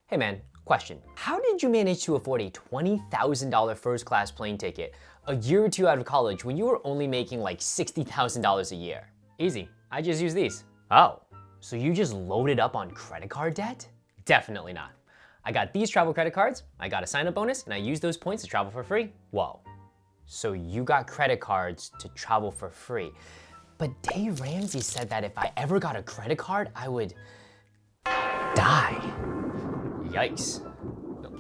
Hey man, question. How did you manage to afford a $20,000 first class plane ticket a year or two out of college when you were only making like $60,000 a year? Easy, I just use these. Oh, so you just loaded up on credit card debt? Definitely not. I got these travel credit cards, I got a sign-up bonus, and I used those points to travel for free. Whoa, so you got credit cards to travel for free. But Dave Ramsey said that if I ever got a credit card, I would die. Yikes.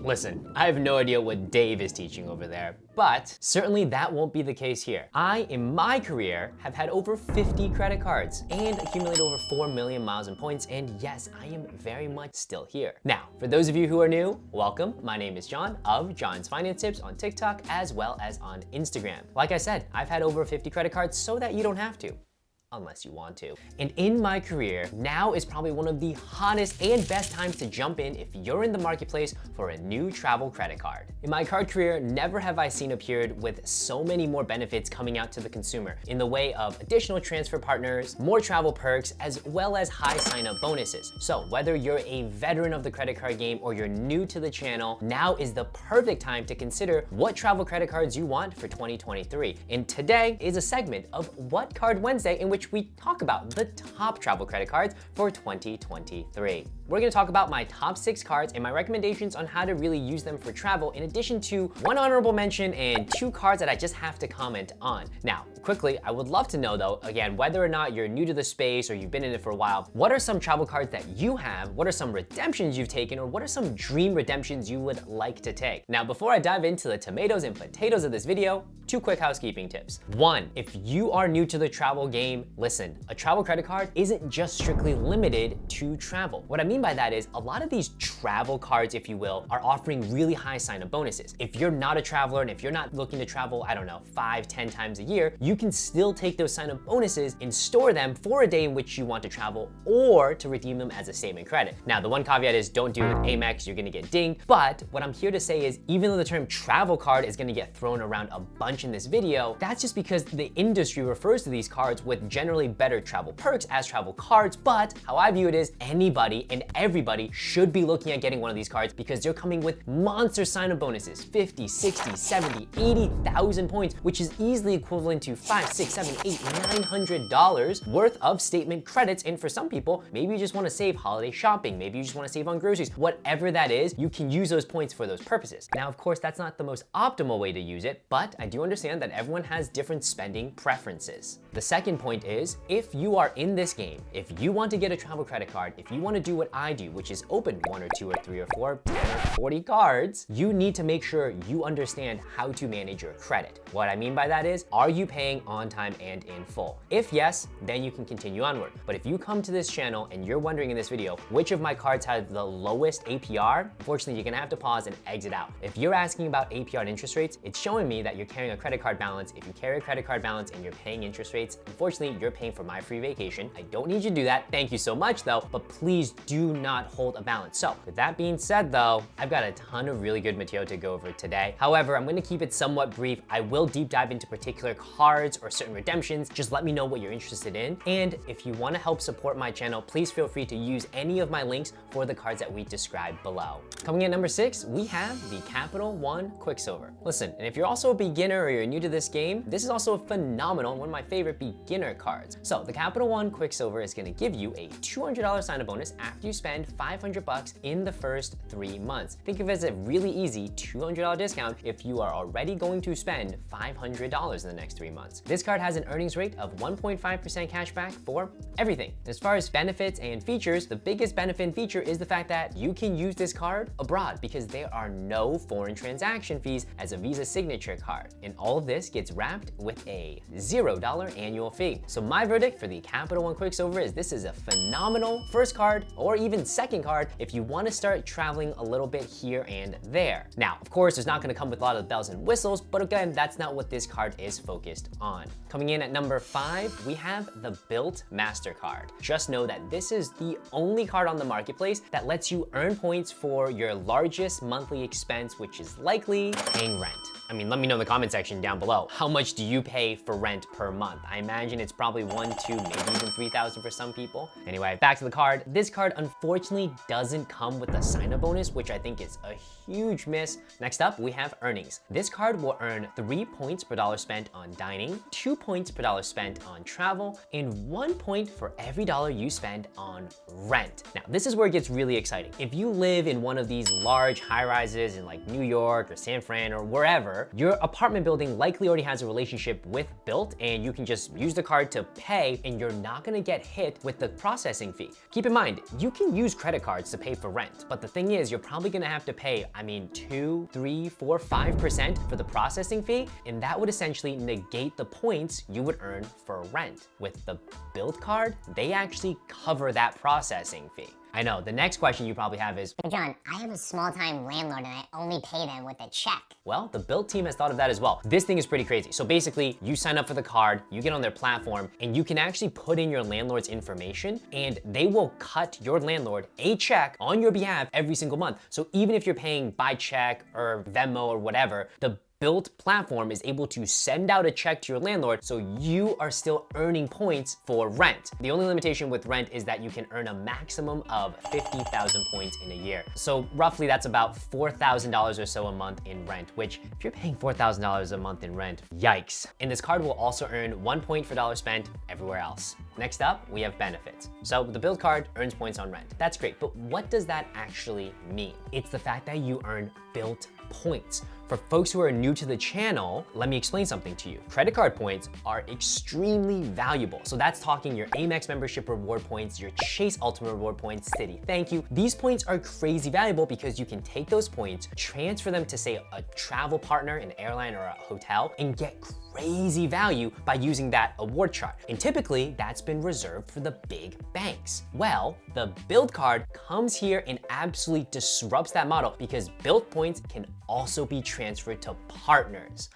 Listen, I have no idea what Dave is teaching over there, but certainly that won't be the case here. I, in my career, have had over 50 credit cards and accumulated over 4 million miles in points, and yes, I am very much still here. Now, for those of you who are new, welcome. My name is John of John's Finance Tips on TikTok as well as on Instagram. Like I said, I've had over 50 credit cards so that you don't have to. Unless you want to. And in my career, now is probably one of the hottest and best times to jump in if you're in the marketplace for a new travel credit card. In my card career, never have I seen a period with so many more benefits coming out to the consumer in the way of additional transfer partners, more travel perks, as well as high sign-up bonuses. So whether you're a veteran of the credit card game or you're new to the channel, now is the perfect time to consider what travel credit cards you want for 2023. And today is a segment of What Card Wednesday, in which we talk about the top travel credit cards for 2023. We're gonna talk about my top 6 cards and my recommendations on how to really use them for travel, in addition to 1 honorable mention and 2 cards that I just have to comment on. Now, quickly, I would love to know though, again, whether or not you're new to the space or you've been in it for a while, what are some travel cards that you have? What are some redemptions you've taken? Or what are some dream redemptions you would like to take? Now, before I dive into the tomatoes and potatoes of this video, 2 quick housekeeping tips. 1, if you are new to the travel game, listen, a travel credit card isn't just strictly limited to travel. What I mean by that is a lot of these travel cards, if you will, are offering really high sign-up bonuses. If you're not a traveler and if you're not looking to travel, I don't know, 5, 10 times a year, you can still take those sign-up bonuses and store them for a day in which you want to travel or to redeem them as a statement credit. Now, the one caveat is don't do it with Amex, you're gonna get dinged. But what I'm here to say is even though the term travel card is gonna get thrown around a bunch in this video, that's just because the industry refers to these cards with generally better travel perks as travel cards. But how I view it is anybody and everybody should be looking at getting one of these cards because they're coming with monster sign-up bonuses, 50, 60, 70, 80,000 points, which is easily equivalent to $5, $6, $7, $8, $900 worth of statement credits. And for some people, maybe you just want to save holiday shopping, maybe you just want to save on groceries, whatever that is, you can use those points for those purposes. Now, of course, that's not the most optimal way to use it, but I do understand that everyone has different spending preferences. The second point is, if you are in this game, if you want to get a travel credit card, if you want to do what I do, which is open 1 or 2 or 3 or 4, 10 or 40 cards, you need to make sure you understand how to manage your credit. What I mean by that is, are you paying on time and in full? If yes, then you can continue onward. But if you come to this channel and you're wondering in this video, which of my cards have the lowest APR, unfortunately, you're gonna have to pause and exit out. If you're asking about APR and interest rates, it's showing me that you're carrying a credit card balance. If you carry a credit card balance and you're paying interest rates, unfortunately, you're paying for my free vacation. I don't need you to do that. Thank you so much though, but please do not hold a balance. So with that being said though, I've got a ton of really good material to go over today. However, I'm gonna keep it somewhat brief. I will deep dive into particular cards or certain redemptions. Just let me know what you're interested in. And if you wanna help support my channel, please feel free to use any of my links for the cards that we described below. Coming in number 6, we have the Capital One Quicksilver. Listen, and if you're also a beginner or you're new to this game, this is also a phenomenal and one of my favorite beginner cards. So the Capital One Quicksilver is gonna give you a $200 sign-up bonus after you spend $500 in the first 3 months. Think of it as a really easy $200 discount if you are already going to spend $500 in the next 3 months. This card has an earnings rate of 1.5% cashback for everything. As far as benefits and features, the biggest benefit and feature is the fact that you can use this card abroad because there are no foreign transaction fees as a Visa signature card. And all of this gets wrapped with a $0 annual fee. So my verdict for the Capital One Quicksilver is this is a phenomenal first card or even second card if you want to start traveling a little bit here and there. Now, of course, it's not going to come with a lot of bells and whistles, but again, that's not what this card is focused on. Coming in at number 5, we have the Bilt MasterCard. Just know that this is the only card on the marketplace that lets you earn points for your largest monthly expense, which is likely paying rent. I mean, let me know in the comment section down below. How much do you pay for rent per month? I imagine it's probably 1, 2, maybe even 3,000 for some people. Anyway, back to the card. This card unfortunately doesn't come with a sign-up bonus, which I think is a huge miss. Next up, we have earnings. This card will earn 3 points per dollar spent on dining, 2 points per dollar spent on travel, and 1 point for every dollar you spend on rent. Now, this is where it gets really exciting. If you live in one of these large high-rises in like New York or San Fran or wherever, your apartment building likely already has a relationship with Bilt, and you can just use the card to pay and you're not gonna get hit with the processing fee. Keep in mind, you can use credit cards to pay for rent, but the thing is, you're probably gonna have to pay, 2, 3, 4, 5% for the processing fee, and that would essentially negate the points you would earn for rent. With the Bilt card, they actually cover that processing fee. I know, the next question you probably have is, But John, I have a small-time landlord and I only pay them with a check. well, the Bilt team has thought of that as well. This thing is pretty crazy. So basically, you sign up for the card, you get on their platform, and you can actually put in your landlord's information, and they will cut your landlord a check on your behalf every single month. So even if you're paying by check or Venmo or whatever, the Bilt platform is able to send out a check to your landlord, so you are still earning points for rent. The only limitation with rent is that you can earn a maximum of 50,000 points in a year. So roughly that's about $4,000 or so a month in rent, which if you're paying $4,000 a month in rent, yikes. And this card will also earn 1 point for dollar spent everywhere else. Next up, we have benefits. So the Bilt card earns points on rent. That's great, but what does that actually mean? It's the fact that you earn Bilt points. For folks who are new to the channel, let me explain something to you. Credit card points are extremely valuable. So that's talking your Amex membership reward points, your Chase Ultimate Reward points, Citi, thank you. These points are crazy valuable because you can take those points, transfer them to say a travel partner, an airline or a hotel, and get crazy value by using that award chart. And typically that's been reserved for the big banks. Well, the Bilt card comes here and absolutely disrupts that model because Bilt points can also be transferred to partners.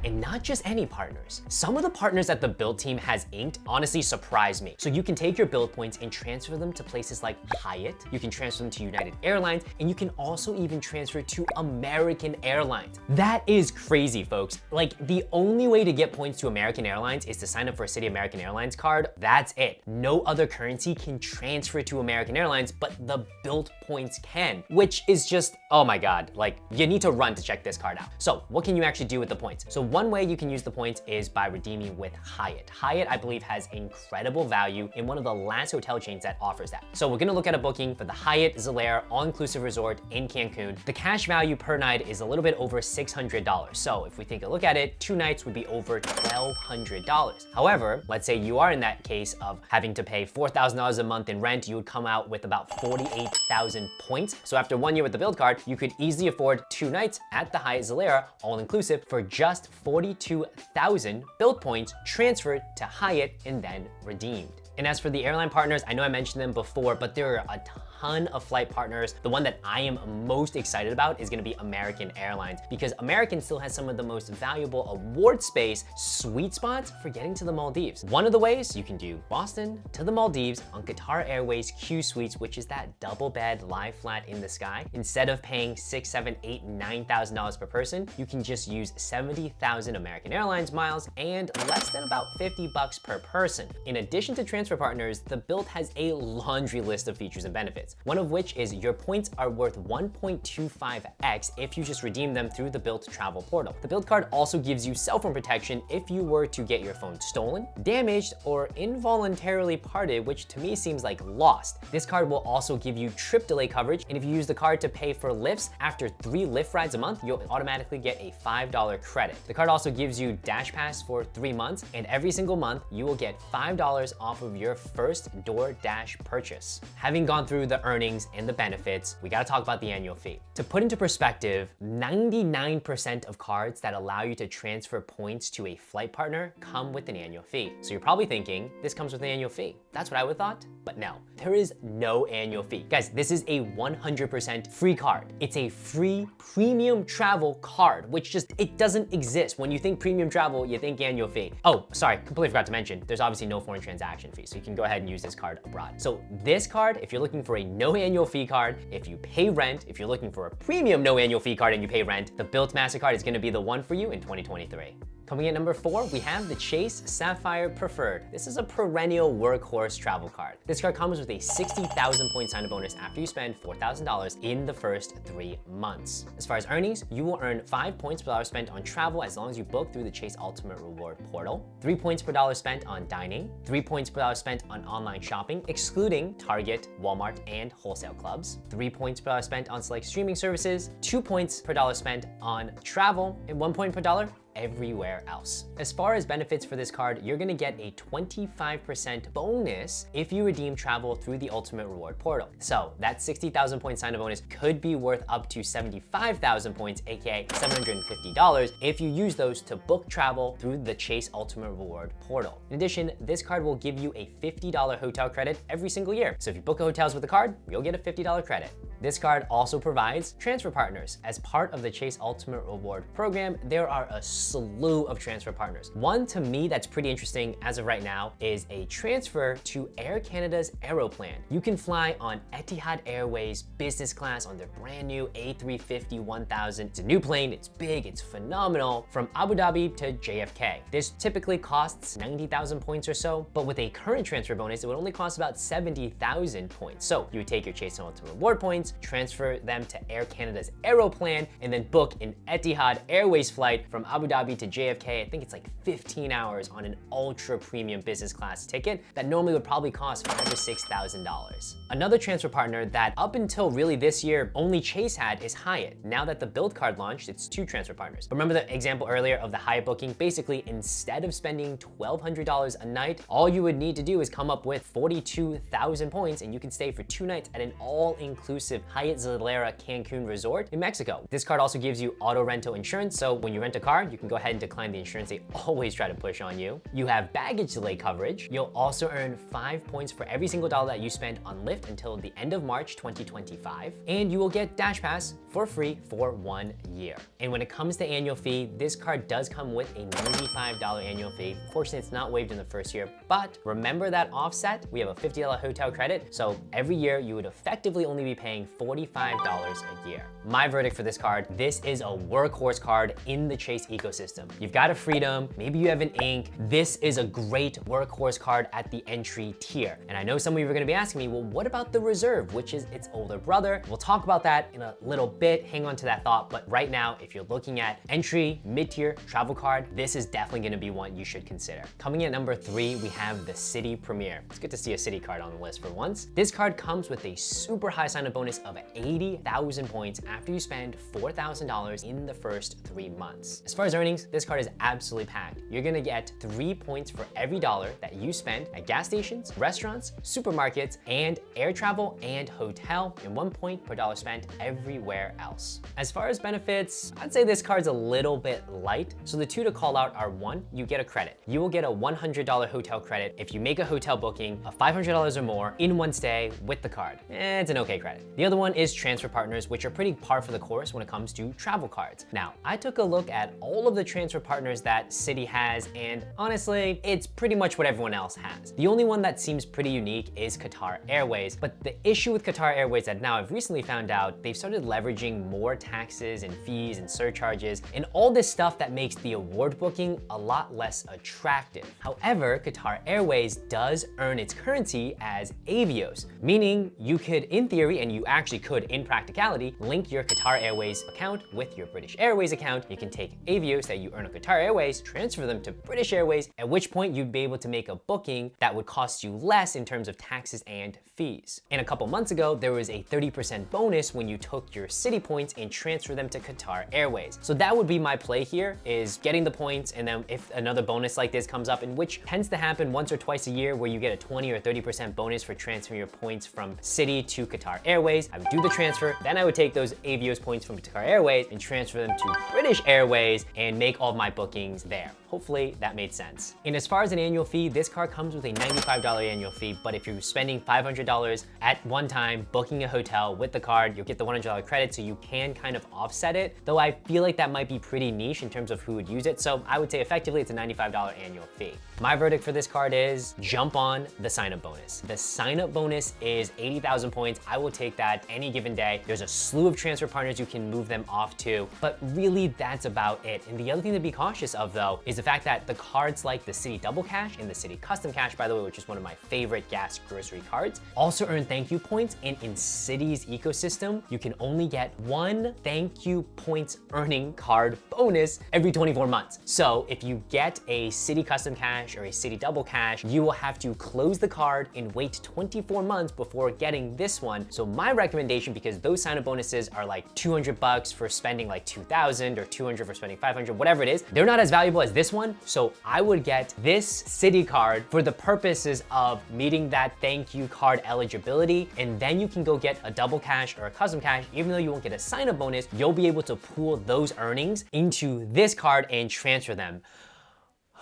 And not just any partners. Some of the partners that the Bilt team has inked honestly surprise me. So you can take your Bilt points and transfer them to places like Hyatt, you can transfer them to United Airlines, and you can also even transfer to American Airlines. That is crazy, folks. Like, the only way to get points to American Airlines is to sign up for a Citi American Airlines card. That's it. No other currency can transfer to American Airlines, but the Bilt points can, which is just, oh my God, like, you need to run to check this card out. So what can you actually do with the points? So one way you can use the points is by redeeming with Hyatt. Hyatt, I believe, has incredible value in one of the last hotel chains that offers that. So we're gonna look at a booking for the Hyatt Zilara all-inclusive resort in Cancun. The cash value per night is a little bit over $600. So if we take a look at it, 2 nights would be over $1,200. However, let's say you are in that case of having to pay $4,000 a month in rent, you would come out with about 48,000 points. So after 1 year with the Bilt card, you could easily afford 2 nights at the Hyatt Zilara all-inclusive for just 42,000 Bilt points transferred to Hyatt and then redeemed. And as for the airline partners, I know I mentioned them before, but there are a ton of flight partners. The one that I am most excited about is gonna be American Airlines because American still has some of the most valuable award space sweet spots for getting to the Maldives. One of the ways you can do Boston to the Maldives on Qatar Airways Q Suites, which is that double bed lie flat in the sky. Instead of paying $6,000, $7,000, $8,000, $9,000 per person, you can just use 70,000 American Airlines miles and less than about 50 bucks per person. In addition to transfer partners, the Bilt has a laundry list of features and benefits. One of which is your points are worth 1.25x if you just redeem them through the Bilt travel portal. The Bilt card also gives you cell phone protection if you were to get your phone stolen, damaged, or involuntarily parted, which to me seems like lost. This card will also give you trip delay coverage, and if you use the card to pay for lifts, after 3 Lyft rides a month, you'll automatically get a $5 credit. The card also gives you Dash Pass for 3 months, and every single month, you will get $5 off of your first DoorDash purchase. Having gone through the earnings and the benefits, we gotta talk about the annual fee. To put into perspective, 99% of cards that allow you to transfer points to a flight partner come with an annual fee. So you're probably thinking, this comes with an annual fee. That's what I would have thought, but no, there is no annual fee. Guys, this is a 100% free card. It's a free premium travel card, which just, it doesn't exist. When you think premium travel, you think annual fee. Oh, sorry, completely forgot to mention, there's obviously no foreign transaction fee. fee. So you can go ahead and use this card abroad. So this card, if you're looking for a no annual fee card, if you pay rent, if you're looking for a premium no annual fee card and you pay rent, the Bilt MasterCard is gonna be the one for you in 2023. Coming in number 4, we have the Chase Sapphire Preferred. This is a perennial workhorse travel card. This card comes with a 60,000 point sign-up bonus after you spend $4,000 in the first 3 months. As far as earnings, you will earn 5 points per dollar spent on travel as long as you book through the Chase Ultimate Reward portal, 3 points per dollar spent on dining, 3 points per dollar spent on online shopping, excluding Target, Walmart, and wholesale clubs, 3 points per dollar spent on select streaming services, 2 points per dollar spent on travel, and 1 point per dollar everywhere else. As far as benefits for this card, you're gonna get a 25% bonus if you redeem travel through the Ultimate Reward portal. So that 60,000 point sign-up bonus could be worth up to 75,000 points, aka $750, if you use those to book travel through the Chase Ultimate Reward portal. In addition, this card will give you a $50 hotel credit every single year. So if you book hotels with the card, you'll get a $50 credit. This card also provides transfer partners. As part of the Chase Ultimate Reward program, there are a slew of transfer partners. One to me that's pretty interesting as of right now is a transfer to Air Canada's Aeroplan. You can fly on Etihad Airways business class on their brand new A350-1000. It's a new plane, it's big, it's phenomenal, from Abu Dhabi to JFK. This typically costs 90,000 points or so, but with a current transfer bonus, it would only cost about 70,000 points. So you would take your Chase Ultimate Reward points, transfer them to Air Canada's Aeroplan, and then book an Etihad Airways flight from Abu Dhabi to JFK. I think it's like 15 hours on an ultra premium business class ticket that normally would probably cost $5,000 to $6,000. Another transfer partner that up until really this year only Chase had is Hyatt. Now that the Bilt card launched, it's 2 transfer partners. Remember the example earlier of the Hyatt booking? Basically, instead of spending $1,200 a night, all you would need to do is come up with 42,000 points and you can stay for 2 nights at an all-inclusive Hyatt Zilara Cancun resort in Mexico. This card also gives you auto rental insurance, so when you rent a car, you can go ahead and decline the insurance they always try to push on you. You have baggage delay coverage. You'll also earn 5 points for every single dollar that you spend on Lyft until the end of March 2025. And you will get Dash Pass for free for 1 year. And when it comes to annual fee, this card does come with a $95 annual fee. Fortunately, it's not waived in the first year, but remember that offset? We have a $50 hotel credit, so every year you would effectively only be paying $45 a year. My verdict for this card, this is a workhorse card in the Chase ecosystem. You've got a Freedom, maybe you have an Ink. This is a great workhorse card at the entry tier. And I know some of you are gonna be asking me, well, what about the Reserve, which is its older brother? We'll talk about that in a little bit, hang on to that thought. But right now, if you're looking at entry, mid-tier travel card, this is definitely gonna be one you should consider. Coming in at number 3, we have the Citi Premier. It's good to see a Citi card on the list for once. This card comes with a super high sign-up bonus of 80,000 points after you spend $4,000 in the first 3 months. As far as earnings, this card is absolutely packed. You're gonna get 3 points for every dollar that you spend at gas stations, restaurants, supermarkets, and air travel and hotel, and 1 point per dollar spent everywhere else. As far as benefits, I'd say this card's a little bit light. So the 2 to call out are 1, you get a credit. You will get a $100 hotel credit if you make a hotel booking of $500 or more in one stay with the card. It's an okay credit. The other one is transfer partners, which are pretty par for the course when it comes to travel cards. Now, I took a look at all of the transfer partners that Citi has, and honestly, it's pretty much what everyone else has. The only one that seems pretty unique is Qatar Airways, but the issue with Qatar Airways that now I've recently found out, they've started leveraging more taxes and fees and surcharges and all this stuff that makes the award booking a lot less attractive. However, Qatar Airways does earn its currency as Avios, meaning you could, in theory, and you actually could in practicality, link your Qatar Airways account with your British Airways account. You can take Avios that you earn on Qatar Airways, transfer them to British Airways, at which point you'd be able to make a booking that would cost you less in terms of taxes and fees. And a couple months ago, there was a 30% bonus when you took your Citi points and transferred them to Qatar Airways. So that would be my play here, is getting the points, and then if another bonus like this comes up, and which tends to happen once or twice a year, where you get a 20 or 30% bonus for transferring your points from Citi to Qatar Airways, Airways, I would do the transfer, then I would take those Avios points from Qatar Airways and transfer them to British Airways and make all of my bookings there. Hopefully that made sense. And as far as an annual fee, this card comes with a $95 annual fee, but if you're spending $500 at one time booking a hotel with the card, you'll get the $100 credit, so you can kind of offset it, though I feel like that might be pretty niche in terms of who would use it, so I would say effectively it's a $95 annual fee. My verdict for this card is jump on the sign-up bonus. The sign-up bonus is 80,000 points. I will take that any given day. There's a slew of transfer partners you can move them off to, but really that's about it. And the other thing to be cautious of though is the fact that the cards like the Citi Double Cash and the Citi Custom Cash, by the way, which is one of my favorite gas grocery cards, also earn thank you points. And in Citi's ecosystem, you can only get one thank you points earning card bonus every 24 months. So if you get a Citi Custom Cash or a Citi Double Cash, you will have to close the card and wait 24 months before getting this one. So my recommendation, because those sign-up bonuses are like 200 bucks for spending like 2,000 or 200 for spending 500, whatever it is, they're not as valuable as this one. So I would get this Citi card for the purposes of meeting that thank you card eligibility. And then you can go get a Double Cash or a Custom Cash. Even though you won't get a sign-up bonus, you'll be able to pool those earnings into this card and transfer them.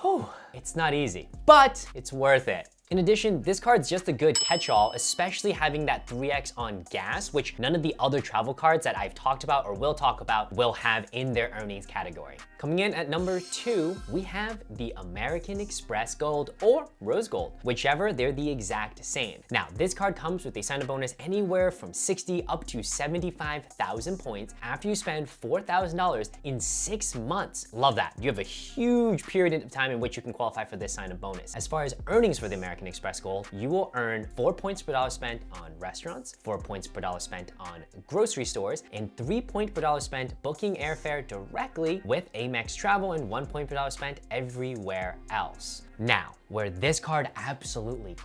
Whew, it's not easy, but it's worth it. In addition, this card's just a good catch-all, especially having that 3x on gas, which none of the other travel cards that I've talked about or will talk about will have in their earnings category. Coming in at number 2, we have the American Express Gold or Rose Gold, whichever, they're the exact same. Now, this card comes with a sign-up bonus anywhere from 60 up to 75,000 points after you spend $4,000 in 6 months. Love that. You have a huge period of time in which you can qualify for this sign-up bonus. As far as earnings for the American Express Gold, you will earn 4 points per dollar spent on restaurants, 4 points per dollar spent on grocery stores, and 3 points per dollar spent booking airfare directly with Amex Travel, and 1 point per dollar spent everywhere else. Now, where this card absolutely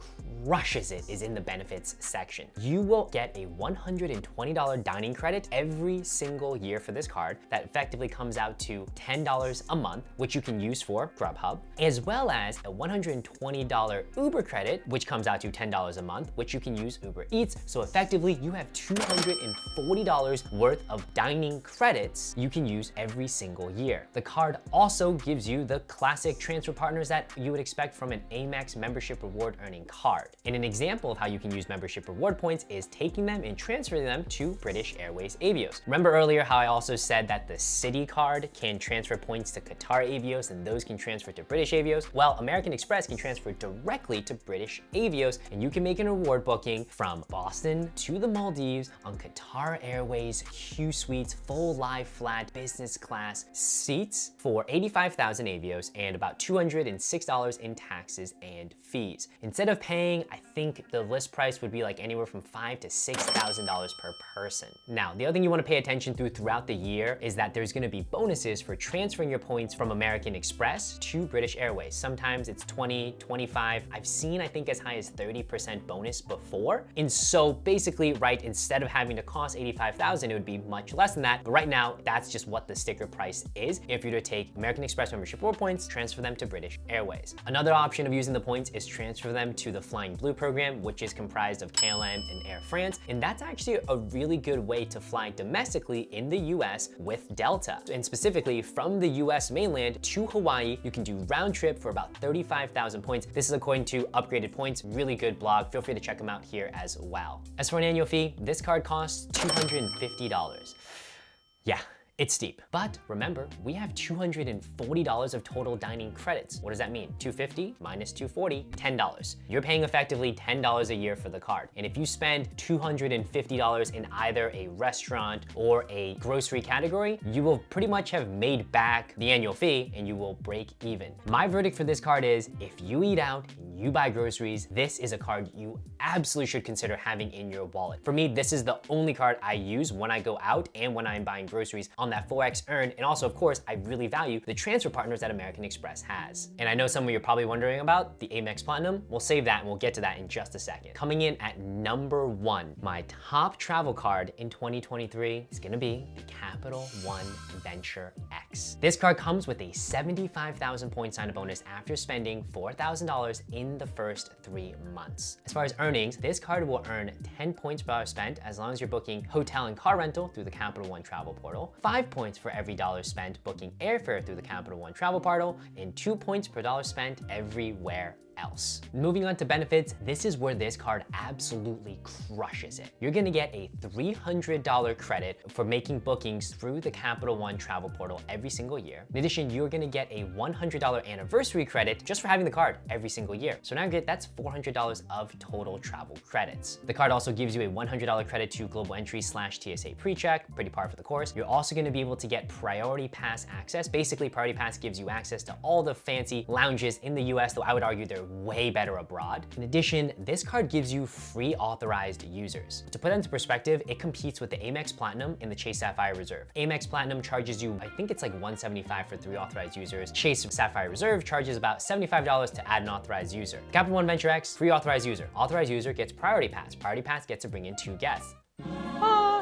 crushes it is in the benefits section. You will get a $120 dining credit every single year for this card that effectively comes out to $10 a month, which you can use for Grubhub, as well as a $120 Uber credit, which comes out to $10 a month, which you can use Uber Eats. So effectively, you have $240 worth of dining credits you can use every single year. The card also gives you the classic transfer partners that you would expect from an Amex membership reward earning card. And an example of how you can use membership reward points is taking them and transferring them to British Airways Avios. Remember earlier how I also said that the Citi card can transfer points to Qatar Avios and those can transfer to British Avios? Well, American Express can transfer directly to British Avios, and you can make an reward booking from Boston to the Maldives on Qatar Airways Q Suites, full lie flat business class seats for 85,000 Avios and about $206 in taxes and fees. Instead of paying, I think the list price would be like anywhere from $5,000 to $6,000 per person. Now, the other thing you want to pay attention to throughout the year is that there's going to be bonuses for transferring your points from American Express to British Airways. Sometimes it's 20, 25. I've seen, I think, as high as 30% bonus before. And so basically, right, instead of having to cost 85,000, it would be much less than that. But right now, that's just what the sticker price is. If you're to take American Express membership reward points, transfer them to British Airways. Another option of using the points is transfer them to the Flying Blue program, which is comprised of KLM and Air France. And that's actually a really good way to fly domestically in the US with Delta. And specifically from the US mainland to Hawaii, you can do round trip for about 35,000 points. This is according to Upgraded Points, really good blog. Feel free to check them out here as well. As for an annual fee, this card costs $250. Yeah. It's steep, but remember, we have $240 of total dining credits. What does that mean? 250 minus 240, $10. You're paying effectively $10 a year for the card. And if you spend $250 in either a restaurant or a grocery category, you will pretty much have made back the annual fee and you will break even. My verdict for this card is if you eat out and you buy groceries, this is a card you absolutely should consider having in your wallet. For me, this is the only card I use when I go out and when I'm buying groceries on that 4x earned. And also, of course, I really value the transfer partners that American Express has. And I know some of you are probably wondering about the Amex Platinum. We'll save that and we'll get to that in just a second. Coming in at number 1, my top travel card in 2023 is gonna be the Capital One Venture X. This card comes with a 75,000 point sign-up bonus after spending $4,000 in the first 3 months. As far as earnings, this card will earn 10 points per dollar spent as long as you're booking hotel and car rental through the Capital One travel portal, 5 points for every dollar spent booking airfare through the Capital One travel portal, and 2 points per dollar spent everywhere else. Moving on to benefits, this is where this card absolutely crushes it. You're gonna get a $300 credit for making bookings through the Capital One travel portal every single year. In addition, you're gonna get a $100 anniversary credit just for having the card every single year. So now that's $400 of total travel credits. The card also gives you a $100 credit to Global Entry / TSA PreCheck, pretty par for the course. You're also gonna be able to get Priority Pass access. Basically, Priority Pass gives you access to all the fancy lounges in the US, though I would argue they're way better abroad. In addition, this card gives you free authorized users. To put that into perspective, it competes with the Amex Platinum and the Chase Sapphire Reserve. Amex Platinum charges you, I think it's like $175 for 3 authorized users. Chase Sapphire Reserve charges about $75 to add an authorized user. Capital One Venture X, free authorized user. Authorized user gets Priority Pass. Priority Pass gets to bring in 2 guests.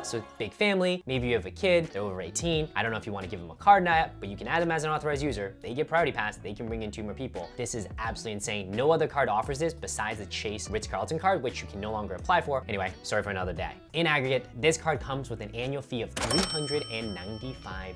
So big family, maybe you have a kid, they're over 18. I don't know if you want to give them a card yet, but you can add them as an authorized user. They get Priority Pass, they can bring in 2 more people. This is absolutely insane. No other card offers this besides the Chase Ritz-Carlton card, which you can no longer apply for. Anyway, sorry for another day. In aggregate, this card comes with an annual fee of $395.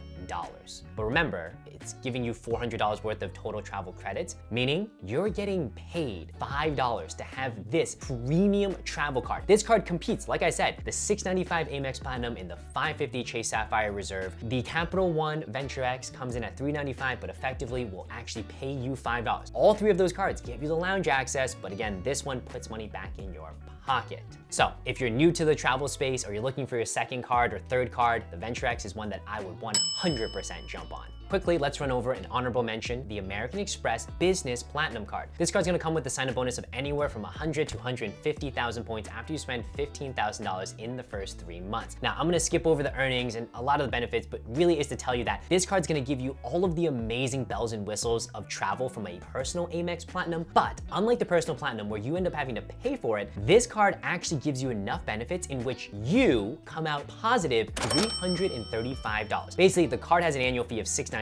But remember, it's giving you $400 worth of total travel credits, meaning you're getting paid $5 to have this premium travel card. This card competes, like I said, the $695 Amex Platinum and the $550 Chase Sapphire Reserve. The Capital One Venture X comes in at $395, but effectively will actually pay you $5. All 3 of those cards give you the lounge access, but again, this one puts money back in your pocket. So if you're new to the travel space or you're looking for your second card or third card, the Venture X is one that I would 100% jump on. Quickly, let's run over an honorable mention, the American Express Business Platinum Card. This card's gonna come with a sign-up bonus of anywhere from 100 to 150,000 points after you spend $15,000 in the first 3 months. Now, I'm gonna skip over the earnings and a lot of the benefits, but really is to tell you that this card's gonna give you all of the amazing bells and whistles of travel from a personal Amex Platinum, but unlike the personal Platinum where you end up having to pay for it, this card actually gives you enough benefits in which you come out positive $335. Basically, the card has an annual fee of $695,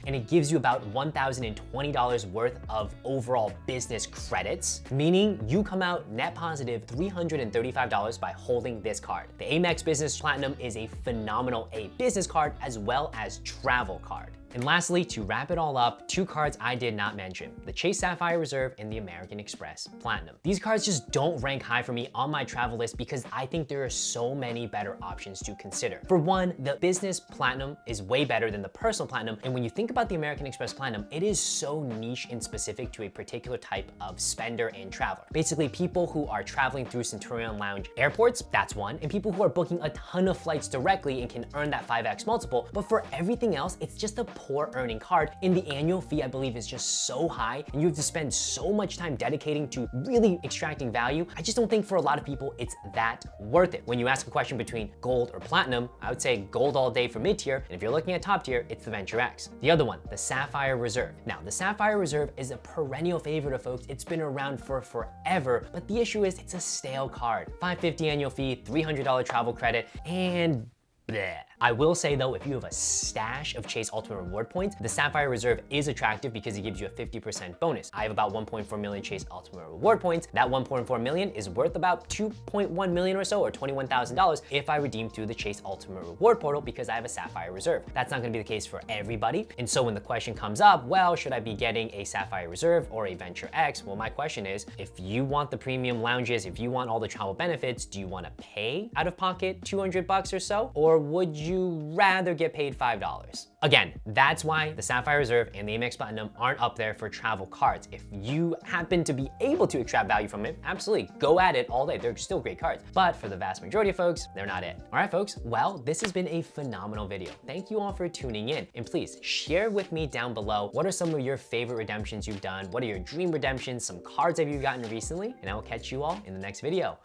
and it gives you about $1,020 worth of overall business credits, meaning you come out net positive $335 by holding this card. The Amex Business Platinum is a phenomenal business card as well as travel card. And lastly, to wrap it all up, 2 cards I did not mention, the Chase Sapphire Reserve and the American Express Platinum. These cards just don't rank high for me on my travel list because I think there are so many better options to consider. For one, the Business Platinum is way better than the Personal Platinum, and when you think about the American Express Platinum, it is so niche and specific to a particular type of spender and traveler. Basically, people who are traveling through Centurion Lounge airports, that's one, and people who are booking a ton of flights directly and can earn that 5x multiple, but for everything else, it's just a poor earning card, and the annual fee I believe is just so high and you have to spend so much time dedicating to really extracting value. I just don't think for a lot of people it's that worth it. When you ask a question between gold or platinum, I would say gold all day for mid-tier, and if you're looking at top tier, it's the Venture X. The other one, the Sapphire Reserve. Now, the Sapphire Reserve is a perennial favorite of folks. It's been around for forever, but the issue is it's a stale card. $550 annual fee, $300 travel credit, and bleh. I will say though, if you have a stash of Chase Ultimate Reward points, the Sapphire Reserve is attractive because it gives you a 50% bonus. I have about 1.4 million Chase Ultimate Reward points. That 1.4 million is worth about 2.1 million or so, or $21,000 if I redeem through the Chase Ultimate Reward portal because I have a Sapphire Reserve. That's not gonna be the case for everybody. And so when the question comes up, well, should I be getting a Sapphire Reserve or a Venture X? Well, my question is, if you want the premium lounges, if you want all the travel benefits, do you wanna pay out of pocket 200 bucks or so? Or would you rather get paid $5? Again, that's why the Sapphire Reserve and the Amex Platinum aren't up there for travel cards. If you happen to be able to extract value from it, absolutely, go at it all day. They're still great cards. But for the vast majority of folks, they're not it. All right, folks, well, this has been a phenomenal video. Thank you all for tuning in. And please share with me down below, what are some of your favorite redemptions you've done? What are your dream redemptions? Some cards have you gotten recently? And I will catch you all in the next video.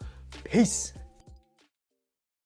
Peace.